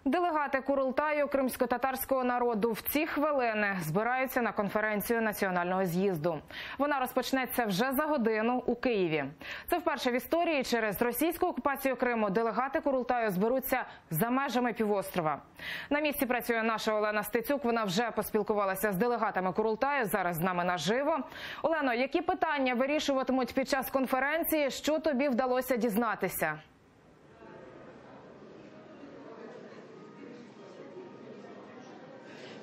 Делегати Курултаю кримськотатарського народу в ці хвилини збираються на конференцію національного з'їзду. Вона розпочнеться вже за годину у Києві. Це вперше в історії через російську окупацію Криму делегати Курултаю зберуться за межами півострова. На місці працює наша Олена Стецюк. Вона вже поспілкувалася з делегатами Курултаю, зараз з нами наживо. Олено, які питання вирішуватимуть під час конференції? Що тобі вдалося дізнатися?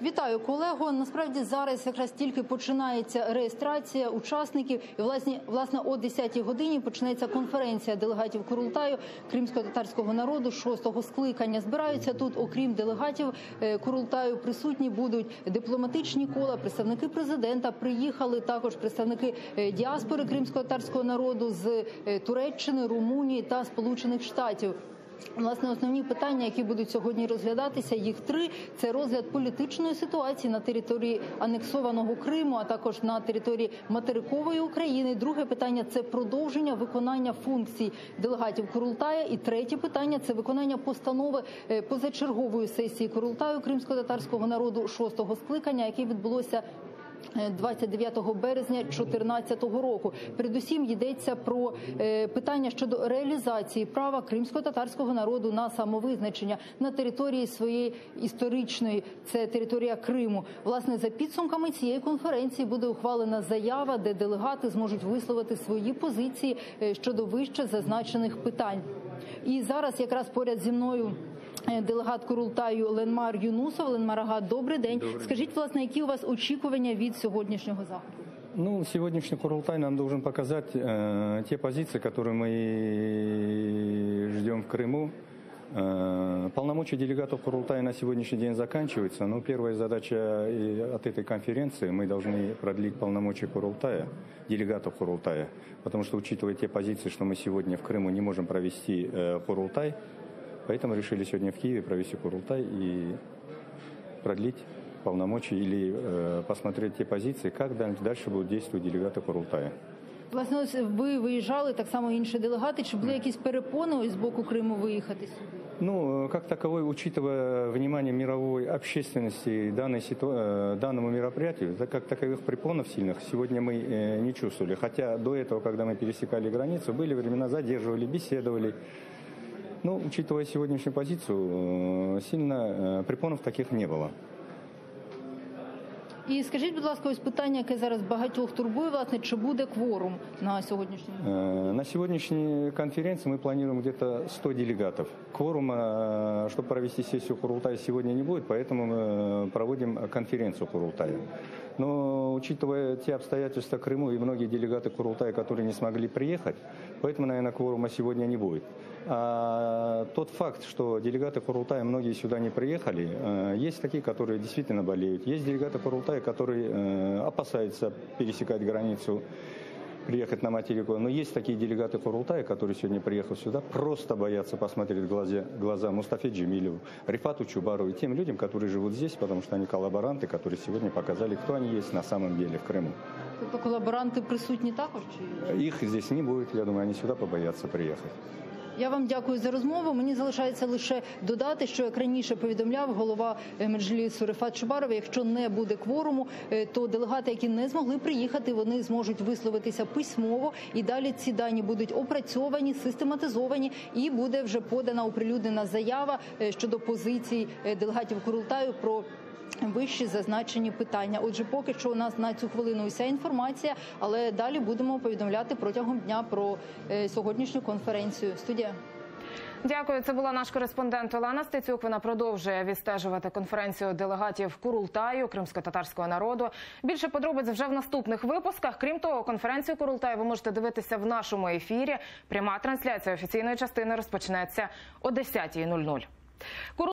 Вітаю, колего. Насправді зараз якраз тільки починається реєстрація учасників. І, власне, о 10-й годині почнеться конференція делегатів Курултаю кримськотатарського народу 6-го скликання. Збираються тут, окрім делегатів Курултаю, присутні будуть дипломатичні кола, представники президента, приїхали також представники діаспори кримськотатарського народу з Туреччини, Румунії та Сполучених Штатів. Власне, основні питання, які будуть сьогодні розглядатися, їх три. Це розгляд політичної ситуації на території анексованого Криму, а також на території материкової України. Друге питання – це продовження виконання функцій делегатів Курултаю. І третє питання – це виконання постанови позачергової сесії Курултаю кримськотатарського народу 6-го скликання, яке відбулося 29 березня 2014 року. Передусім йдеться про питання щодо реалізації права кримськотатарського народу на самовизначення на території своєї історичної, це територія Криму. Власне, за підсумками цієї конференції буде ухвалена заява, де делегати зможуть висловити свої позиції щодо вище зазначених питань. І зараз якраз поряд зі мною делегат Курултаю Ленмар Юнусов. Ленмар ага, добрий день. Скажіть, власне, які у вас очікування від сьогоднішнього заходу? Ну, сегодняшний Курултай нам должен показать те позиции, которые мы ждем в Крыму. Полномочия делегатов Курултая на сегодняшний день заканчиваются, но первая задача от этой конференции — мы должны продлить полномочия Курултая, делегатов Курултая, потому что, учитывая те позиции, что мы сегодня в Крыму не можем провести Курултай, поэтому решили сегодня в Киеве провести Курултай и продлить полномочия или посмотреть те позиции, как дальше будут действовать делегаты Курултая. Власне, ось ви виїжджали, так само інші делегати. Чи були якісь перепони з боку Криму виїхати сюди? Ну, как таковой, учитывая внимание мировой общественности данному мероприятию, как таковых препонов сильных сегодня мы не чувствовали. Хотя до этого, когда мы пересекали границу, были времена, задерживали, беседовали. Ну, учитывая сегодняшнюю позицию, сильно препонов таких не было. І скажіть, будь ласка, ось питання, яке зараз багатьох турбує, власне, чи буде кворум на сьогоднішній? На сегодняшней конференции мы планируем где-то 100 делегатов. Кворума, чтобы провести сессию Курултая, сегодня не будет, поэтому мы проводим конференцию Курултая. Но, учитывая те обстоятельства Крыму и многие делегаты Курултая, которые не смогли приехать, поэтому, наверное, кворума сегодня не будет. А тот факт, что делегаты Курултая многие сюда не приехали, есть такие, которые действительно болеют. Есть делегаты Курултая, которые опасаются пересекать границу, приехать на материку. Но есть такие делегаты Курултая, которые сегодня, приехав сюда, просто боятся посмотреть в глаза Мустафе Джемилеву, Рифату Чубарову и тем людям, которые живут здесь, потому что они коллаборанты, которые сегодня показали, кто они есть на самом деле в Крыму. Тобто колаборанти присутні також? Их здесь не будет, я думаю, они сюда побоятся приехать. Я вам дякую за розмову. Мені залишається лише додати, що, як раніше повідомляв голова Меджлісу Рифат Чубаров, якщо не буде кворуму, то делегати, які не змогли приїхати, вони зможуть висловитися письмово, і далі ці дані будуть опрацьовані, систематизовані, і буде вже подана, оприлюднена заява щодо позицій делегатів Курултаю про вищі зазначені питання. Отже, поки що у нас на цю хвилину вся інформація, але далі будемо повідомляти протягом дня про сьогоднішню конференцію. Студія. Дякую. Це була наш кореспондент Олена Стецюк. Вона продовжує відстежувати конференцію делегатів Курултаю кримськотатарського народу. Більше подробиць вже в наступних випусках. Крім того, конференцію Курултаю ви можете дивитися в нашому ефірі. Пряма трансляція офіційної частини розпочнеться о 10:00.